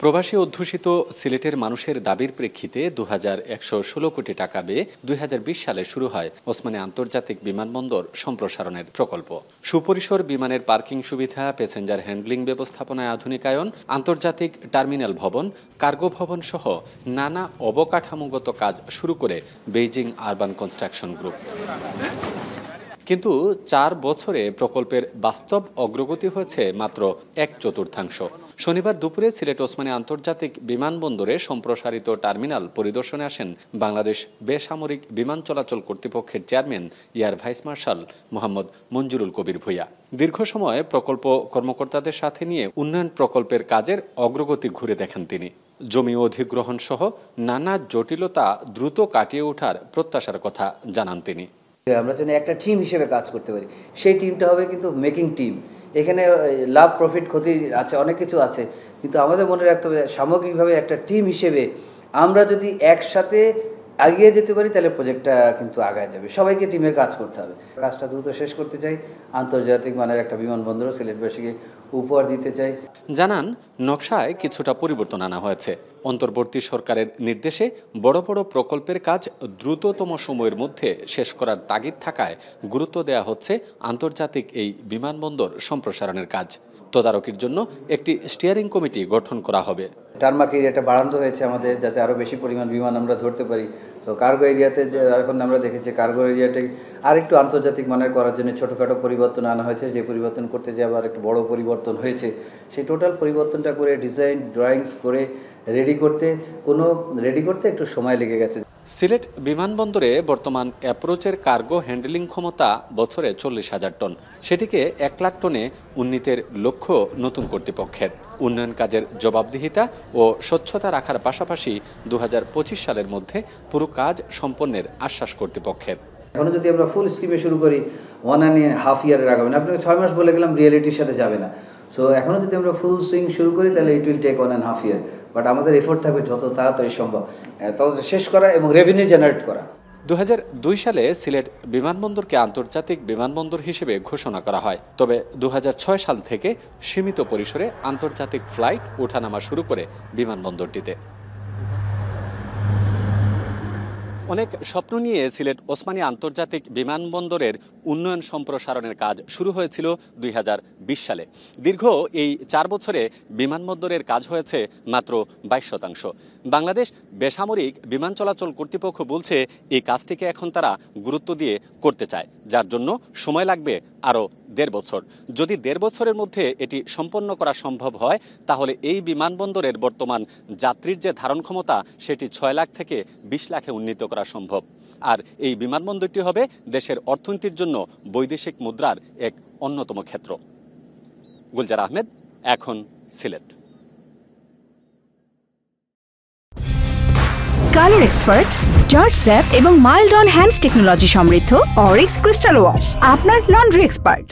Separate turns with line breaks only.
প্রবাসী অধ্যুষিত সিলেটের মানুষের দাবির প্রেক্ষিতে 2116 কোটি টাকা ব্যয়ে 2020 সালে শুরু হয় ওসমানী আন্তর্জাতিক বিমানবন্দর সম্প্রসারণের প্রকল্প। সুপরিসর বিমানের পার্কিং সুবিধা, প্যাসেঞ্জার হ্যান্ডলিং ব্যবস্থাপনায় আধুনিকায়ন, আন্তর্জাতিক টার্মিনাল ভবন, কার্গো ভবন সহ নানা অবকাঠামোগত কাজ শুরু করে বেইজিং আরবান কনস্ট্রাকশন গ্রুপ। কিন্তু 4 বছরে প্রকল্পের বাস্তব অগ্রগতি হয়েছে মাত্র 1/4। শনিবার দুপুরে সিলেট ওসমানী আন্তর্জাতিক বিমানবন্দরে সম্প্রসারিত টার্মিনাল পরিদর্শনে আসেন বাংলাদেশ বেসামরিক বিমান চলাচল কর্তৃপক্ষের chairman air vice marshal Mohammad Manzurul Kabir Bhuiyan. দীর্ঘ সময় প্রকল্প কর্মকর্তাদের সাথে নিয়ে উন্নয়ন প্রকল্পের কাজের অগ্রগতি ঘুরে দেখেন তিনি। জমি অধিগ্রহণ সহ নানা জটিলতা দ্রুত কাটিয়ে ওঠার প্রত্যাশার কথা জানান তিনি।
আমরা যেন একটা টিম হিসেবে কাজ করতে পারি, সেই টিমটা হবে কিন্তু মেকিং টিম। এখানে লাভ প্রফিট ক্ষতি আছে, অনেক কিছু আছে, কিন্তু আমাদের মনে রাখতে হবে সামগ্রিকভাবে একটা টিম হিসেবে আমরা যদি একসাথে এগিয়ে যেতে পারি তাহলে প্রজেক্টটা কিন্তু আগায় যাবে। সবাইকে টিমের কাজ করতে হবে। কাজটা দ্রুত শেষ করতে চাই, আন্তর্জাতিক মানের একটা বিমানবন্দর সিলেটবাসীকে উপহার দিতে চাই।
জানান, নকশায় কিছুটা পরিবর্তন আনা হয়েছে। অন্তর্বর্তী সরকারের নির্দেশে বড় বড় প্রকল্পের কাজ দ্রুততম সময়ের মধ্যে শেষ করার তাগিদ থাকায় গুরুত্ব দেওয়া হচ্ছে আন্তর্জাতিক এই বিমানবন্দর সম্প্রসারণের কাজ। তদারকির জন্য একটি স্টিয়ারিং কমিটি গঠন করা হবে।
টার্মাক এরিয়াটা বাড়ানো হয়েছে আমাদের, যাতে আরও বেশি পরিমাণ বিমান আমরা ধরতে পারি। তো কার্গো এরিয়াতে এখন আমরা দেখেছি কার্গো এরিয়াটাই আরেকটু আন্তর্জাতিক মানের করার জন্য ছোটোখাটো পরিবর্তন আনা হয়েছে। যে পরিবর্তন করতে যে আবার একটু বড় পরিবর্তন হয়েছে, সেই টোটাল পরিবর্তনটা করে ডিজাইন ড্রয়িংস করে রেডি করতে একটু সময় লেগে গেছে।
সিলেট বিমানবন্দরে বর্তমান অ্যাপ্রোচের কার্গো হ্যান্ডলিং ক্ষমতা বছরে 40,000 টন। সেটিকে 1 লাখ টনে উন্নীতের লক্ষ্য নতুন কর্তৃপক্ষের। উন্নয়ন কাজের জবাবদিহিতা ও স্বচ্ছতা রাখার পাশাপাশি 2025 সালের মধ্যে পুরো কাজ সম্পন্নের আশ্বাস কর্তৃপক্ষের।
এখনো যদি আমরা ফুল স্কিমে শুরু করি 1.5 ইয়ারের আগামী, আপনাকে 6 মাস বলে গেলাম, রিয়েলিটির সাথে যাবে না। সো এখনও যদি আমরা ফুল সুইং শুরু করি তাহলে it will take 1.5 year. But আমাদের এফোর্ট থাকবে যত তাড়াতাড়ি সম্ভব তত শেষ করা এবং রেভিনিউ জেনারেট করা।
2002 সালে সিলেট বিমানবন্দরকে আন্তর্জাতিক বিমানবন্দর হিসেবে ঘোষণা করা হয়। তবে 2006 সাল থেকে সীমিত পরিসরে আন্তর্জাতিক ফ্লাইট ওঠানামা শুরু করে বিমানবন্দরটিতে। অনেক স্বপ্ন নিয়ে সিলেট ওসমানী আন্তর্জাতিক বিমানবন্দরের উন্নয়ন সম্প্রসারণের কাজ শুরু হয়েছিল 2020 সালে। দীর্ঘ এই 4 বছরে বিমানবন্দরের কাজ হয়েছে মাত্র 22%। বাংলাদেশ বেসামরিক বিমান চলাচল কর্তৃপক্ষ বলছে এই কাজটিকে এখন তারা গুরুত্ব দিয়ে করতে চায়, যার জন্য সময় লাগবে আরও 1.5 বছর। যদি 1.5 বছরের মধ্যে এটি সম্পন্ন করা সম্ভব হয় তাহলে এই বিমানবন্দরের বর্তমান যাত্রীর যে ধারণ ক্ষমতা সেটি 6 লাখ থেকে 20 লাখে উন্নীত করা সম্ভব। আর এই বিমানবন্দরটি হবে দেশের অর্থনীতির জন্য বৈদেশিক মুদ্রার এক অন্যতম ক্ষেত্র। গুলজার আহমেদ, এখন Sylhet.
Colour expert, George sap এবং মাইল্ড অন হ্যান্ডস টেকনোলজি সমৃদ্ধ অরিক্স ক্রিস্টাল ওয়াশ আপনার লন্ড্রি এক্সপার্ট।